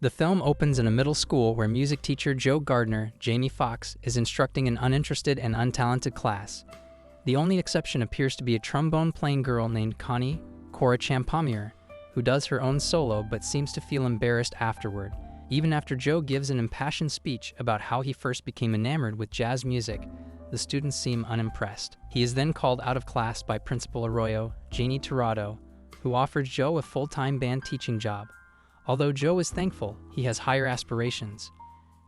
The film opens in a middle school where music teacher Joe Gardner, Jamie Foxx, is instructing an uninterested and untalented class. The only exception appears to be a trombone-playing girl named Connie Cora Champommier, who does her own solo but seems to feel embarrassed afterward. Even after Joe gives an impassioned speech about how he first became enamored with jazz music, the students seem unimpressed. He is then called out of class by Principal Arroyo, Jeannie Tirado, who offers Joe a full-time band teaching job. Although Joe is thankful, he has higher aspirations.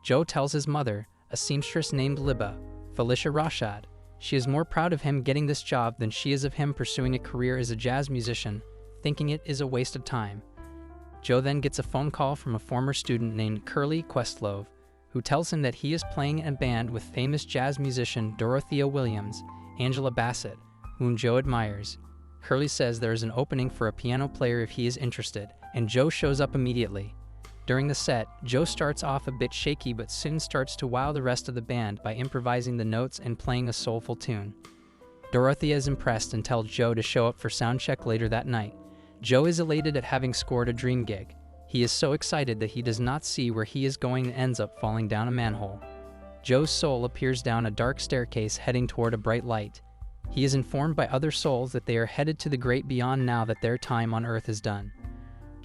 Joe tells his mother, a seamstress named Libba, Felicia Rashad, she is more proud of him getting this job than she is of him pursuing a career as a jazz musician, thinking it is a waste of time. Joe then gets a phone call from a former student named Curly Questlove, who tells him that he is playing in a band with famous jazz musician Dorothea Williams, Angela Bassett, whom Joe admires. Curly says there is an opening for a piano player if he is interested, and Joe shows up immediately. During the set, Joe starts off a bit shaky but soon starts to wow the rest of the band by improvising the notes and playing a soulful tune. Dorothea is impressed and tells Joe to show up for sound check later that night. Joe is elated at having scored a dream gig. He is so excited that he does not see where he is going and ends up falling down a manhole. Joe's soul appears down a dark staircase heading toward a bright light. He is informed by other souls that they are headed to the great beyond now that their time on Earth is done.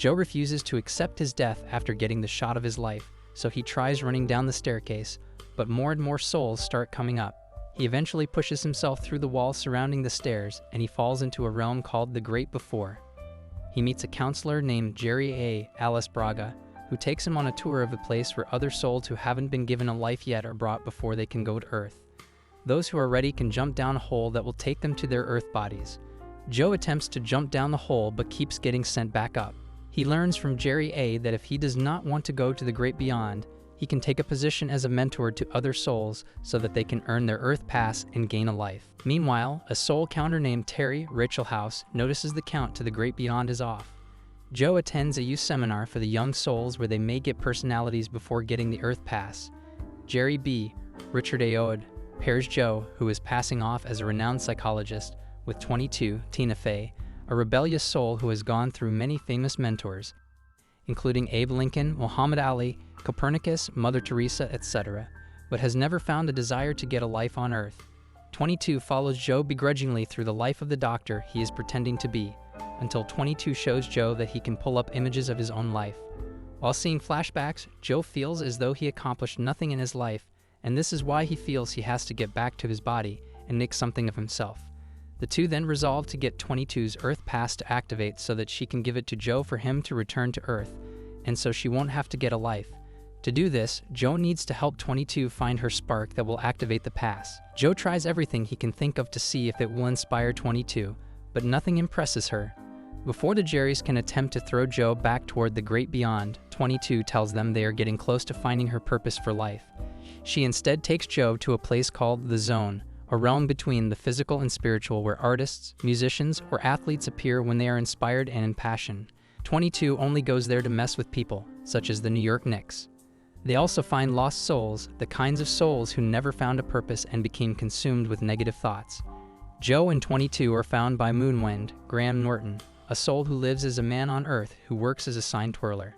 Joe refuses to accept his death after getting the shot of his life, so he tries running down the staircase, but more and more souls start coming up. He eventually pushes himself through the walls surrounding the stairs, and he falls into a realm called the Great Before. He meets a counselor named Jerry A. Alice Braga, who takes him on a tour of a place where other souls who haven't been given a life yet are brought before they can go to Earth. Those who are ready can jump down a hole that will take them to their Earth bodies. Joe attempts to jump down the hole but keeps getting sent back up. He learns from Jerry A. that if he does not want to go to the great beyond, he can take a position as a mentor to other souls so that they can earn their Earth pass and gain a life. Meanwhile, a soul counter named Terry Rachel House notices the count to the great beyond is off. Joe attends a youth seminar for the young souls where they may get personalities before getting the Earth pass. Jerry B. Richard Aoud pairs Joe, who is passing off as a renowned psychologist, with 22, Tina Fey, a rebellious soul who has gone through many famous mentors, including Abe Lincoln, Muhammad Ali, Copernicus, Mother Teresa, etc., but has never found a desire to get a life on Earth. 22 follows Joe begrudgingly through the life of the doctor he is pretending to be, until 22 shows Joe that he can pull up images of his own life. While seeing flashbacks, Joe feels as though he accomplished nothing in his life, and this is why he feels he has to get back to his body and make something of himself. The two then resolve to get 22's Earth pass to activate so that she can give it to Joe for him to return to Earth, and so she won't have to get a life. To do this, Joe needs to help 22 find her spark that will activate the pass. Joe tries everything he can think of to see if it will inspire 22, but nothing impresses her. Before the Jerrys can attempt to throw Joe back toward the great beyond, 22 tells them they are getting close to finding her purpose for life. She instead takes Joe to a place called the Zone, a realm between the physical and spiritual where artists, musicians, or athletes appear when they are inspired and impassioned. 22 only goes there to mess with people, such as the New York Knicks. They also find lost souls, the kinds of souls who never found a purpose and became consumed with negative thoughts. Joe and 22 are found by Moonwind, Graham Norton, a soul who lives as a man on Earth who works as a sign twirler.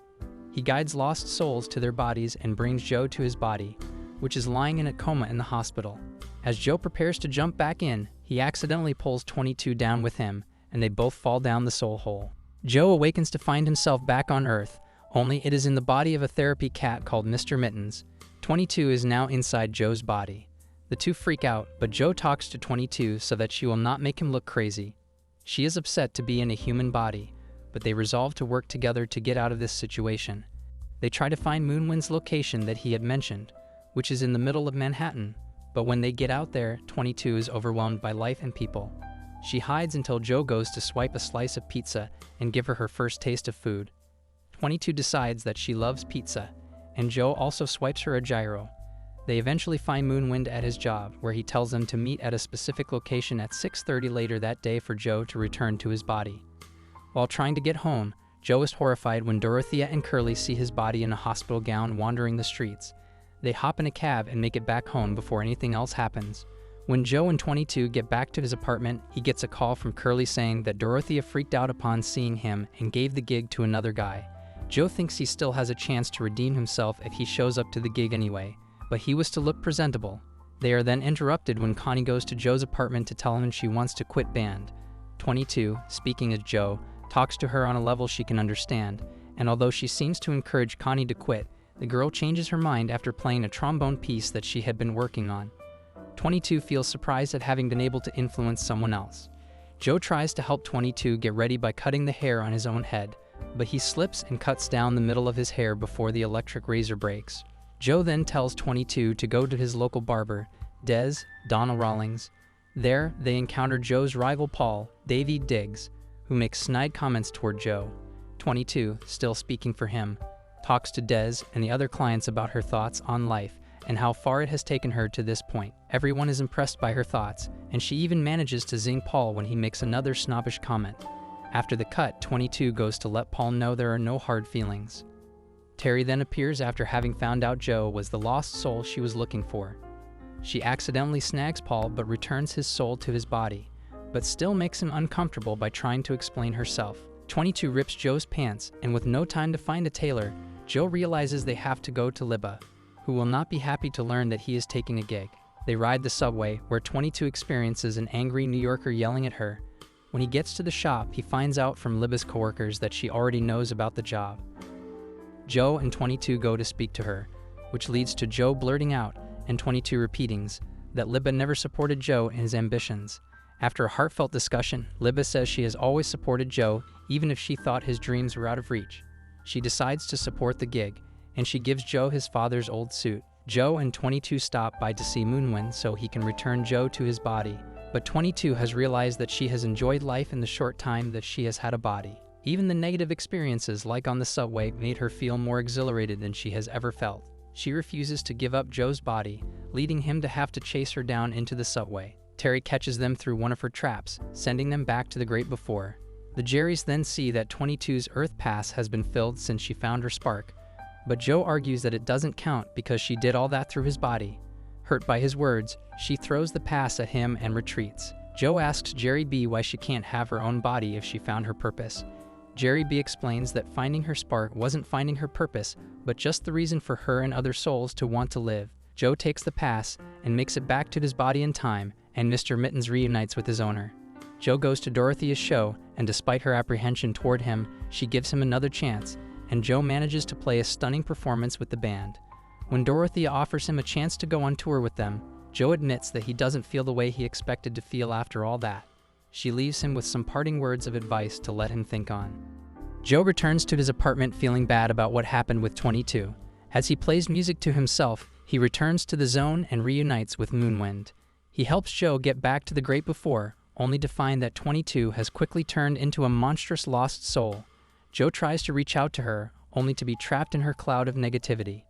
He guides lost souls to their bodies and brings Joe to his body, which is lying in a coma in the hospital. As Joe prepares to jump back in, he accidentally pulls 22 down with him, and they both fall down the soul hole. Joe awakens to find himself back on Earth, only it is in the body of a therapy cat called Mr. Mittens. 22 is now inside Joe's body. The two freak out, but Joe talks to 22 so that she will not make him look crazy. She is upset to be in a human body, but they resolve to work together to get out of this situation. They try to find Moonwind's location that he had mentioned, which is in the middle of Manhattan, but when they get out there, 22 is overwhelmed by life and people. She hides until Joe goes to swipe a slice of pizza and give her her first taste of food. 22 decides that she loves pizza, and Joe also swipes her a gyro. They eventually find Moonwind at his job, where he tells them to meet at a specific location at 6:30 later that day for Joe to return to his body. While trying to get home, Joe is horrified when Dorothea and Curly see his body in a hospital gown wandering the streets. They hop in a cab and make it back home before anything else happens. When Joe and 22 get back to his apartment, he gets a call from Curly saying that Dorothea freaked out upon seeing him and gave the gig to another guy. Joe thinks he still has a chance to redeem himself if he shows up to the gig anyway, but he was to look presentable. They are then interrupted when Connie goes to Joe's apartment to tell him she wants to quit band. 22, speaking as Joe, talks to her on a level she can understand, and although she seems to encourage Connie to quit, the girl changes her mind after playing a trombone piece that she had been working on. 22 feels surprised at having been able to influence someone else. Joe tries to help 22 get ready by cutting the hair on his own head, but he slips and cuts down the middle of his hair before the electric razor breaks. Joe then tells 22 to go to his local barber, Donna Rawlings. There, they encounter Joe's rival Paul, Davey Diggs, who makes snide comments toward Joe. 22, still speaking for him, talks to Des and the other clients about her thoughts on life and how far it has taken her to this point. Everyone is impressed by her thoughts, and she even manages to zing Paul when he makes another snobbish comment. After the cut, 22 goes to let Paul know there are no hard feelings. Terry then appears after having found out Joe was the lost soul she was looking for. She accidentally snags Paul but returns his soul to his body, but still makes him uncomfortable by trying to explain herself. 22 rips Joe's pants, and with no time to find a tailor, Joe realizes they have to go to Libba, who will not be happy to learn that he is taking a gig. They ride the subway, where 22 experiences an angry New Yorker yelling at her. When he gets to the shop, he finds out from Libba's coworkers that she already knows about the job. Joe and 22 go to speak to her, which leads to Joe blurting out and 22 repeating that Libba never supported Joe in his ambitions. After a heartfelt discussion, Libba says she has always supported Joe, even if she thought his dreams were out of reach. She decides to support the gig, and she gives Joe his father's old suit. Joe and 22 stop by to see Moonwind so he can return Joe to his body, but 22 has realized that she has enjoyed life in the short time that she has had a body. Even the negative experiences, like on the subway, made her feel more exhilarated than she has ever felt. She refuses to give up Joe's body, leading him to have to chase her down into the subway. Terry catches them through one of her traps, sending them back to the great before. The Jerrys then see that 22's Earth Pass has been filled since she found her spark, but Joe argues that it doesn't count because she did all that through his body. Hurt by his words, she throws the pass at him and retreats. Joe asks Jerry B why she can't have her own body if she found her purpose. Jerry B explains that finding her spark wasn't finding her purpose, but just the reason for her and other souls to want to live. Joe takes the pass and makes it back to his body in time, and Mr. Mittens reunites with his owner. Joe goes to Dorothea's show, and despite her apprehension toward him, she gives him another chance, and Joe manages to play a stunning performance with the band. When Dorothea offers him a chance to go on tour with them, Joe admits that he doesn't feel the way he expected to feel after all that. She leaves him with some parting words of advice to let him think on. Joe returns to his apartment feeling bad about what happened with 22. As he plays music to himself, he returns to the zone and reunites with Moonwind. He helps Joe get back to the great before, only to find that 22 has quickly turned into a monstrous lost soul. Joe tries to reach out to her, only to be trapped in her cloud of negativity.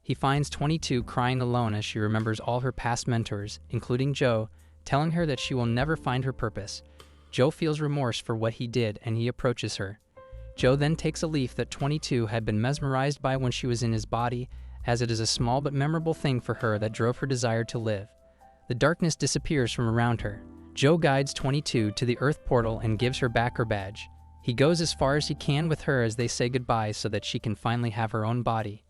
He finds 22 crying alone as she remembers all her past mentors, including Joe, telling her that she will never find her purpose. Joe feels remorse for what he did and he approaches her. Joe then takes a leaf that 22 had been mesmerized by when she was in his body, as it is a small but memorable thing for her that drove her desire to live. The darkness disappears from around her. Joe guides 22 to the Earth portal and gives her back her badge. He goes as far as he can with her as they say goodbye so that she can finally have her own body.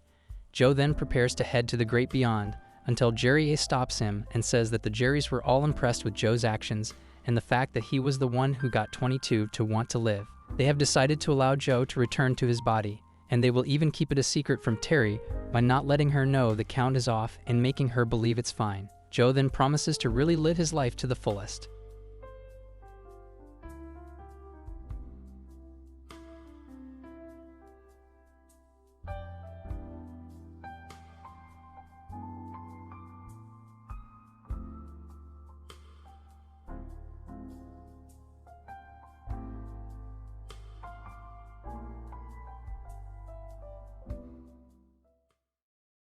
Joe then prepares to head to the great beyond, until Jerry A stops him and says that the Jerrys were all impressed with Joe's actions and the fact that he was the one who got 22 to want to live. They have decided to allow Joe to return to his body, and they will even keep it a secret from Terry by not letting her know the count is off and making her believe it's fine. Joe then promises to really live his life to the fullest.